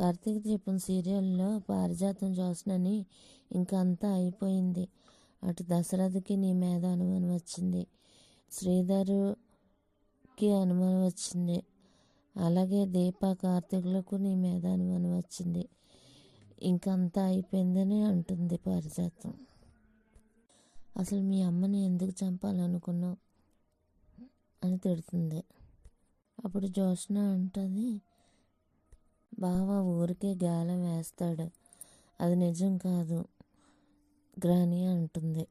కార్తీక దీపం సీరియల్లో పారిజాతం జ్యోత్స్నని ఇంకా అంతా అయిపోయింది. అటు దశరథకి నీ మీద అనుమానం వచ్చింది, శ్రీధరుకి అనుమానం వచ్చింది, అలాగే దీప కార్తీకులకు నీ మీద అనుమానం వచ్చింది. ఇంకంతా అయిపోయిందని అంటుంది పారిజాతం. అసలు మీ అమ్మని ఎందుకు చంపాలనుకున్నావు అని తిడుతుంది. అప్పుడు జ్యోత్స్న అంటుంది, బావ ఊరికే గాలం వేస్తాడు, అది నిజం కాదు గ్రాని అంటుంది.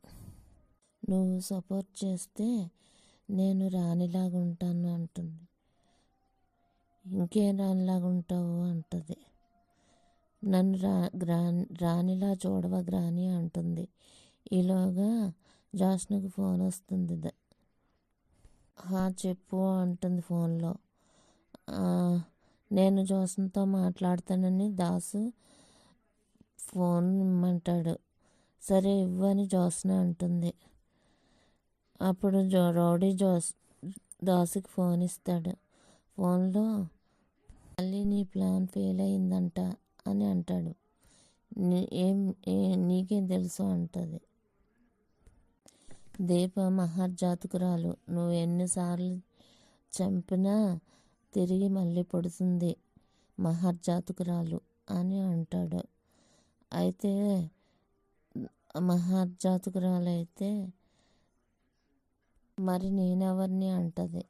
నువ్వు సపోర్ట్ చేస్తే నేను రాణిలాగా ఉంటాను అంటుంది. ఇంకేం రాణిలాగా ఉంటావు అంటుంది. నన్ను రాణిలా చూడవా గ్రాని అంటుంది. ఈలోగా జ్యోత్స్నకు ఫోన్ వస్తుంది. చెప్పు అంటుంది ఫోన్లో. నేను జ్యోత్స్నతో మాట్లాడతానని దాసు ఫోన్ ఇమ్మంటాడు. సరే ఇవ్వని జ్యోత్స్న అంటుంది. అప్పుడు రౌడీ దాసుకి ఫోన్ ఇస్తాడు. ఫోన్లో మళ్ళీ నీ ప్లాన్ ఫెయిల్ అయిందంట అని అంటాడు. నీకేం తెలుసు అంటుంది. దీప మహర్జాతకురాలు, నువ్వు ఎన్నిసార్లు చంపినా తిరిగి మళ్ళీ పుడుతుంది మహర్జాతకురాలు అని అంటాడు. అయితే మహర్జాతకురాలు అయితే మరి నేనెవరిని అంటది.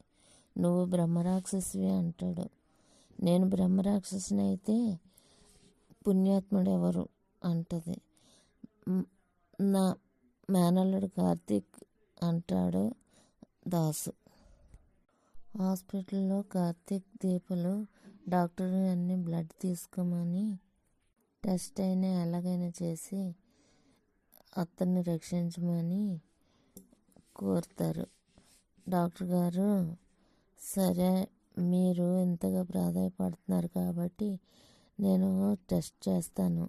నువ్వు బ్రహ్మరాక్షసివి అంటాడు. నేను బ్రహ్మరాక్షసిని అయితే పుణ్యాత్ముడు ఎవరు అంటది. నా మేనల్లుడు కార్తీక్ అంటాడు దాసు. హాస్పిటల్లో కార్తీక్ దీపలు డాక్టర్ అన్ని బ్లడ్ తీసుకోమని టెస్ట్ అయినా ఎలాగైనా చేసి అతన్ని రక్షించమని కోరుతారు. డాక్టర్ గారు, సరే మీరు ఇంతగా ప్రాధాయపడుతున్నారు కాబట్టి నేను టెస్ట్ చేస్తాను,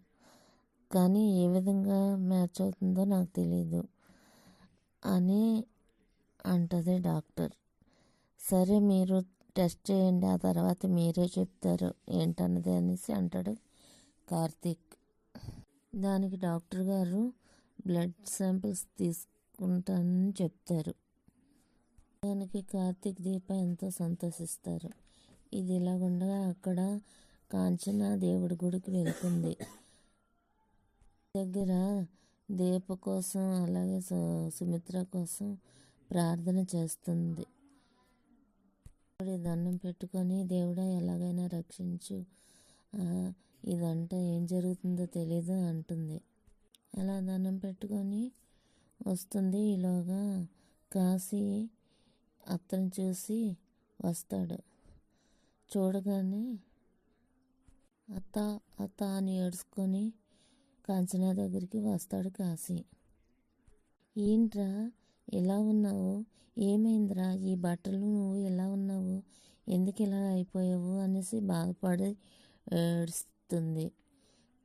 కానీ ఏ విధంగా మ్యాచ్ అవుతుందో నాకు తెలీదు అని అంటది డాక్టర్. సరే మీరు టెస్ట్ చేయండి, ఆ తర్వాత మీరే చెప్తారు ఏంటన్నది అనేసి అంటాడు కార్తీక్. దానికి డాక్టర్ గారు బ్లడ్ శాంపిల్స్ తీసుకుంటానని చెప్తారు. దానికి కార్తీక్ దీప ఎంతో సంతోషిస్తారు. ఇది ఇలాగుండగా అక్కడ కాంచన దేవుడి గుడికి వెళ్తుంది. దగ్గర దీప కోసం అలాగే సుమిత్ర కోసం ప్రార్థన చేస్తుంది. దండం పెట్టుకొని దేవుడా ఎలాగైనా రక్షించు, ఇదంతా ఏం జరుగుతుందో తెలీదు అంటుంది. అలా దండం పెట్టుకొని వస్తుంది. ఈలోగా కాశీ అత్తను చూసి వస్తాడు. చూడగానే అత్త అత్త అని ఏడ్చుకొని కాంచన దగ్గరికి వస్తాడు కాశీ. ఏంట్రా ఇలా ఉన్నావు, ఏమైందిరా, ఈ బట్టలు నువ్వు ఎలా ఉన్నావు, ఎందుకు ఇలా అయిపోయావు అనేసి బాధపడి ఏడుస్తుంది.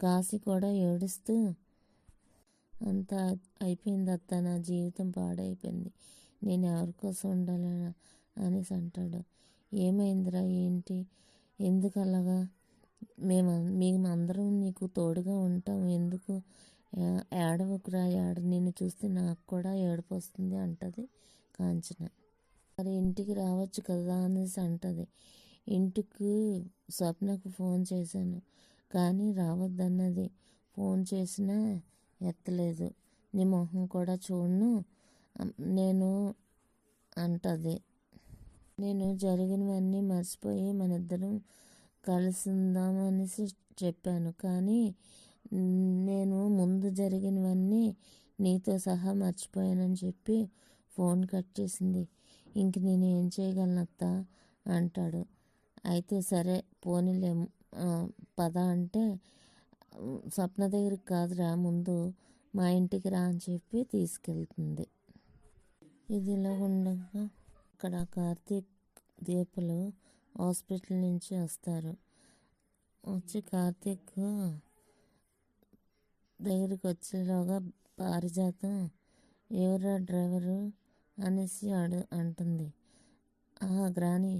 కాశీ కూడా ఏడుస్తూ, అంతా అయిపోయింది అత్త, నా జీవితం పాడైపోయింది, నేను ఎవరి కోసం ఉండాలి అనేసి అంటాడు. ఏమైందిరా, ఏంటి, ఎందుకు అలాగా, మేమందరం నీకు తోడుగా ఉంటాం, ఎందుకు ఏడవకురా, నిన్ను చూస్తే నాకు కూడా ఏడుపు వస్తుంది అంటది కాంచన. మరి ఇంటికి రావచ్చు కదా అనేసి అంటది. ఇంటికి స్వప్నకు ఫోన్ చేశాను కానీ రావద్దన్నది, ఫోన్ చేసినా ఎత్తలేదు, నీ మొహం కూడా చూడను నేను అంటది. నేను జరిగినవన్నీ మర్చిపోయి మనిద్దరం కలిసి ఉందామనేసి చెప్పాను, కానీ నేను ముందు జరిగినవన్నీ నీతో సహా మర్చిపోయానని చెప్పి ఫోన్ కట్ చేసింది. ఇంక నేను ఏం చేయగలను అత్త అంటాడు. అయితే సరే పోనీలే పద అంటే, స్వప్న దగ్గరికి కాదురా, ముందు మా ఇంటికి రా అని చెప్పి తీసుకెళ్తుంది. ఇది ఇలా ఉండగా అక్కడ కార్తీక్ దీపలు హాస్పిటల్ నుంచి వస్తారు. వచ్చి కార్తీక్ దగ్గరికి వచ్చేలోగా పారిజాతం ఎవరా డ్రైవరు అనేసి అంటుంది. గ్రాని,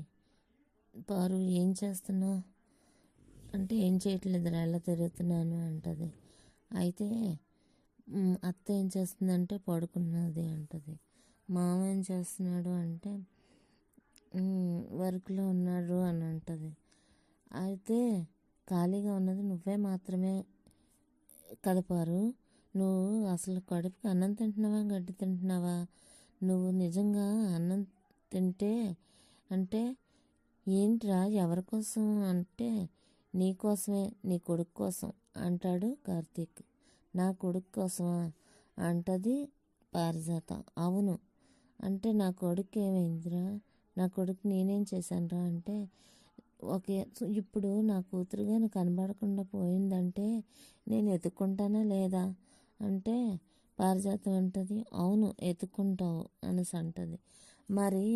పారు ఏం చేస్తున్నావు, అంటే ఏం చేయట్లేదురా, ఎలా తిరుగుతున్నాను అంటది. అయితే అత్త ఏం చేస్తుందంటే పడుకున్నది అంటది. మామ ఏం చేస్తున్నాడు అంటే వర్క్లో ఉన్నాడు అని అంటది. అయితే ఖాళీగా ఉన్నది నువ్వే మాత్రమే కదపారు. నువ్వు అసలు కడుపుకి అన్నం తింటున్నావా, గడ్డి తింటున్నావా? నువ్వు నిజంగా అన్నం తింటే అంటే ఏంట్రా, ఎవరి కోసం అంటే నీ కోసమే, నీ కొడుకు కోసం అంటాడు కార్తీక్. నా కొడుకు కోసమా అంటది పారిజాత. అవును అంటే నా కొడుకు ఏమైందిరా, నా కొడుకు నేనేం చేశానురా అంటే ఓకే ఇప్పుడు నా కూతురుగా కనబడకుండా పోయిందంటే నేను ఎత్తుక్కుంటానా లేదా అంటే పారిజాతం అంటది అవును ఎత్తుక్కుంటావు అనేసి అంటది. మరి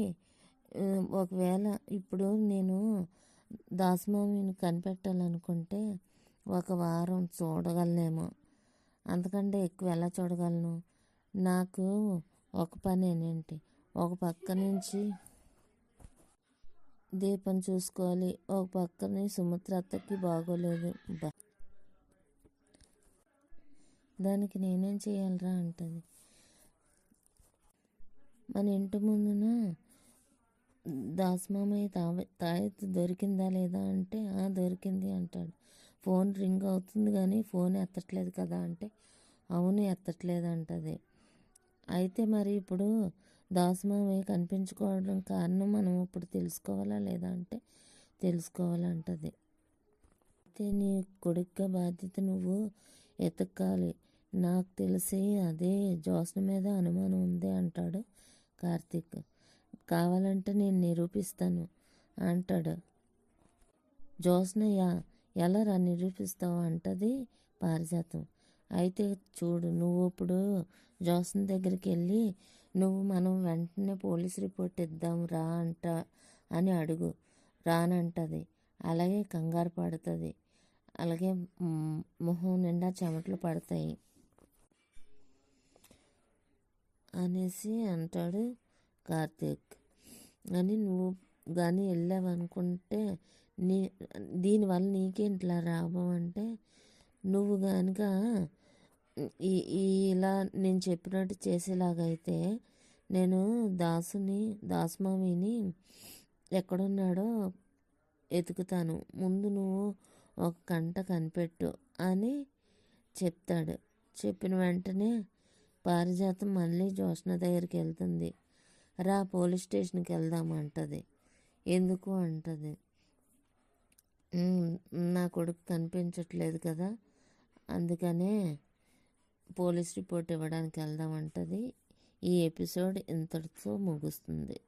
ఒకవేళ ఇప్పుడు నేను దాసమామిని కనిపెట్టాలనుకుంటే 1 వారం చూడగలనేమో, అంతకంటే ఎక్కువ ఎలా చూడగలను? నాకు ఒక పనేనేంటి, ఒక పక్క నుంచి దీపం చూసుకోవాలి, ఒక పక్కనే సుమిత్ర అత్తకి బాగోలేదు, దానికి నేనేం చేయాలరా అంటది. మన ఇంటి ముందున దాసమామయ్య తాయెత్తు దొరికిందా లేదా అంటే దొరికింది అంటాడు. ఫోన్ రింగ్ అవుతుంది కానీ ఫోన్ ఎత్తట్లేదు కదా అంటే అవును ఎత్తట్లేదు అంటది. అయితే మరి ఇప్పుడు దాసమామయ్య కనిపించుకోవడం కారణం మనం ఇప్పుడు తెలుసుకోవాలా లేదా అంటే తెలుసుకోవాలంటది. అయితే నీ కొడుకుగా బాధ్యత నువ్వు ఎతకాలి, నాకు తెలిసి అదే జ్యోత్స్న మీద అనుమానం ఉంది అంటాడు కార్తీక్. కావాలంటే నేను నిరూపిస్తాను అంటాడు. జ్యోత్స్నయ్య ఎలా రా నిరూపిస్తావు అంటది పారిజాతం. అయితే చూడు, నువ్వు ఇప్పుడు జ్యోత్స్న దగ్గరికి వెళ్ళి మనం వెంటనే పోలీస్ రిపోర్ట్ ఇద్దాం రా అని అడుగు, రానంటది. అలాగే కంగారు పడుతుంది, అలాగే మొహం నిండా చెమటలు పడతాయి అనేసి అంటాడు కార్తీక్. అని నువ్వు కానీ వెళ్ళావనుకుంటే దీనివల్ల నీకేంట్లా లాభం అంటే నువ్వు కనుక ఇలా నేను చెప్పినట్టు చేసేలాగైతే నేను దాసమామిని ఎక్కడున్నాడో ఎతుకుతాను, ముందు నువ్వు 1 గంట కనిపెట్టు అని చెప్తాడు. చెప్పిన వెంటనే పారిజాతం మళ్ళీ జ్యోత్స్న దగ్గరికి వెళ్తుంది. రా పోలీస్ స్టేషన్కి వెళ్దామంటది. ఎందుకు అంటది. నా కొడుకు కనిపించట్లేదు కదా, అందుకనే పోలీస్ రిపోర్ట్ ఇవ్వడానికి వెళ్దామంటది. ఈ ఎపిసోడ్ ఇంతటితో ముగుస్తుంది.